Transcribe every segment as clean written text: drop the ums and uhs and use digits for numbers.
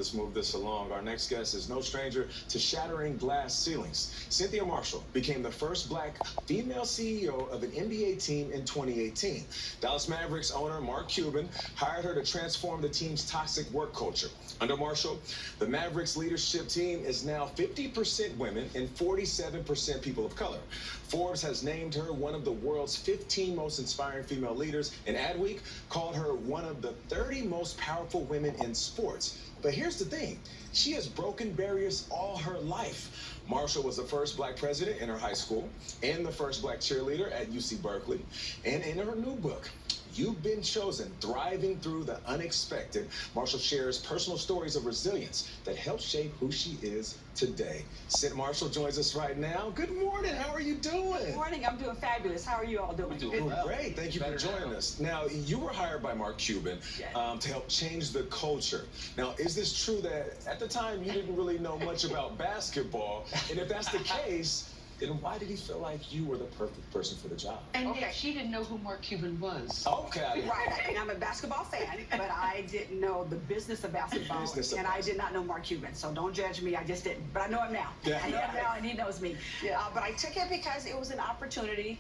Let's move this along. Our next guest is no stranger to shattering glass ceilings. Cynt Marshall became the first black female CEO of an NBA team in 2018. Dallas Mavericks owner Mark Cuban hired her to transform the team's toxic work culture. Under Marshall, the Mavericks leadership team is now 50% women and 47% people of color. Forbes has named her one of the world's 15 most inspiring female leaders, and Adweek called her one of the 30 most powerful women in sports. But here's the thing, she has broken barriers all her life. Marshall was the first black president in her high school and the first black cheerleader at UC Berkeley. And in her new book, You've Been Chosen, Thriving Through the Unexpected, Marshall shares personal stories of resilience that help shape who she is today. Cynt Marshall joins us right now. Good morning. How are you doing? Good morning. I'm doing fabulous. How are you all doing? Doing well. Great. Thank you for joining us. Now, you were hired by Mark Cuban to help change the culture. Now, is this true that at the time you didn't really know much about basketball? And if that's the case, then why did he feel like you were the perfect person for the job? And yet she didn't know who Mark Cuban was. Okay. Right. I mean, I'm a basketball fan, but I didn't know the business of basketball. I did not know Mark Cuban, so don't judge me. I just didn't. But I know him now. Yeah. I know him now, and he knows me. Yeah. But I took it because it was an opportunity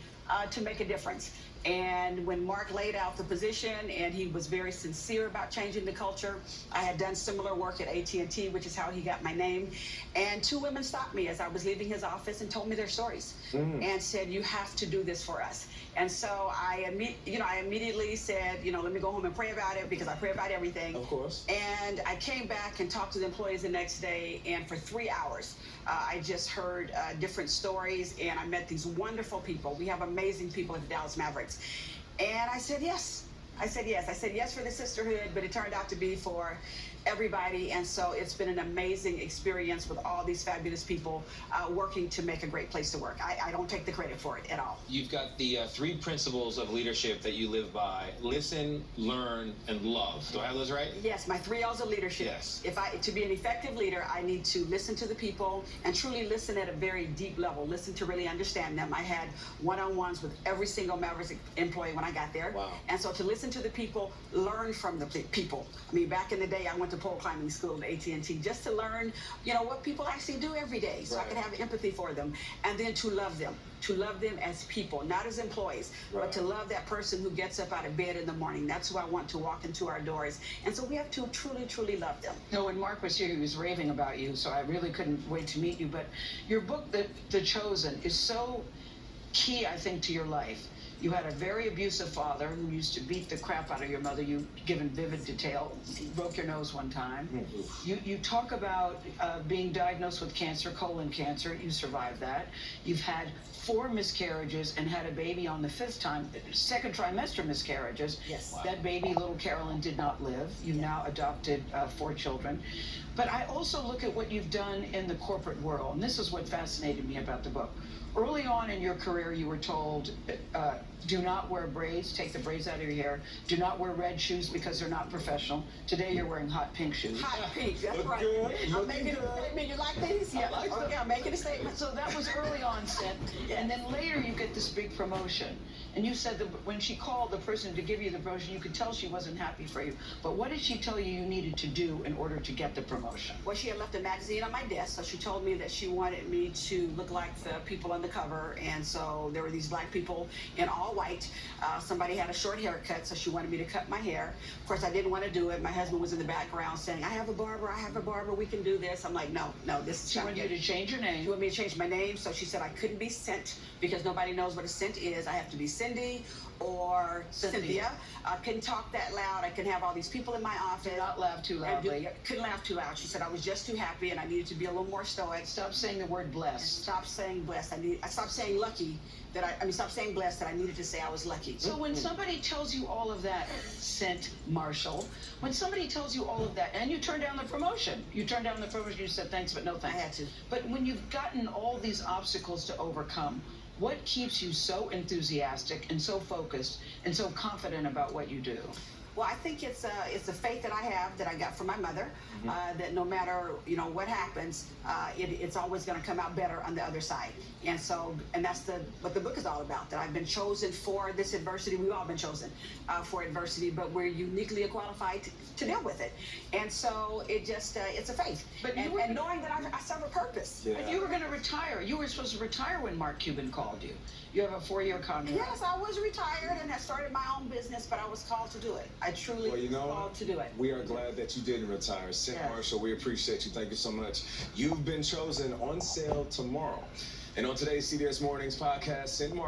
to make a difference. And when Mark laid out the position and he was very sincere about changing the culture, I had done similar work at AT&T, which is how he got my name. And two women stopped me as I was leaving his office and told me their stories and said, you have to do this for us. And so I immediately said, let me go home and pray about it, because I pray about everything. Of course. And I came back and talked to the employees the next day, and for 3 hours, I just heard different stories, and I met these wonderful people. We have amazing people at the Dallas Mavericks. And I said yes. I said yes for the sisterhood, but it turned out to be for everybody. And so it's been an amazing experience with all these fabulous people working to make a great place to work. I don't take the credit for it at all. You've got the three principles of leadership that you live by: listen, learn, and love. Do I have those right? Yes, my 3 L's of leadership. Yes. To be an effective leader, I need to listen to the people and truly listen at a very deep level. Listen to really understand them. I had one-on-ones with every single Mavericks employee when I got there. Wow. And so to listen to the people, learn from the people. I mean, back in the day, I went to pole climbing school at AT&T just to learn, what people actually do every day, so I could have empathy for them, and then to love them as people, not as employees, but to love that person who gets up out of bed in the morning. That's who I want to walk into our doors. And so we have to truly, truly love them. No, when Mark was here, he was raving about you, so I really couldn't wait to meet you. But your book, The Chosen, is so key, I think, to your life. You had a very abusive father who used to beat the crap out of your mother. You've given vivid detail. He broke your nose one time. You talk about being diagnosed with cancer, colon cancer. You survived that. You've had 4 miscarriages and had a baby on the 5th time, second trimester miscarriages. Yes. Wow. That baby, little Carolyn, did not live. You've now adopted 4 children. But I also look at what you've done in the corporate world, and this is what fascinated me about the book. Early on in your career, you were told, do not wear braids, take the braids out of your hair. Do not wear red shoes because they're not professional. Today, you're wearing hot pink shoes. Hot pink, that's right. I'm making a statement. You like these? Yeah. Okay, I'm making a statement. So that was early on, Cynt. And then later, you get this big promotion. And you said that when she called the person to give you the promotion, you could tell she wasn't happy for you. But what did she tell you needed to do in order to get the promotion? Well, she had left a magazine on my desk, so she told me that she wanted me to look like the people on the cover. And so there were these black people in all white. Somebody had a short haircut, so she wanted me to cut my hair. Of course, I didn't want to do it. My husband was in the background saying, I have a barber, we can do this. I'm like, no, this is She wanted you to change your name. She wanted me to change my name, so she said I couldn't be Cynt because nobody knows what a Cynt is. I have to be Cindy or Cynthia. I couldn't talk that loud. I couldn't have all these people in my office. Do not laugh too loudly. Couldn't laugh too loud. She said I was just too happy and I needed to be a little more stoic. Stop saying the word blessed. Stop saying blessed. I stopped saying lucky. Stop saying blessed, that I needed to say I was lucky. So when somebody tells you all of that, Cynt Marshall, when somebody tells you all of that, and you turn down the promotion, you said thanks, but no thanks. I had to. But when you've gotten all these obstacles to overcome, what keeps you so enthusiastic and so focused and so confident about what you do? Well, I think it's a faith that I have that I got from my mother. That no matter what happens, it's always going to come out better on the other side. And that's what the book is all about. That I've been chosen for this adversity. We've all been chosen for adversity, but we're uniquely qualified to deal with it. And so it's a faith. But and knowing that I serve a purpose. But you were going to retire. You were supposed to retire when Mark Cuban called you. You have a 4-year contract. Yes, I was retired and had started my own business, but I was called to do it. I truly was called to do it. We are glad that you didn't retire. Cynt Marshall, we appreciate you. Thank you so much. You've been chosen, on sale tomorrow. And on today's CBS Mornings podcast, Cynt Marshall.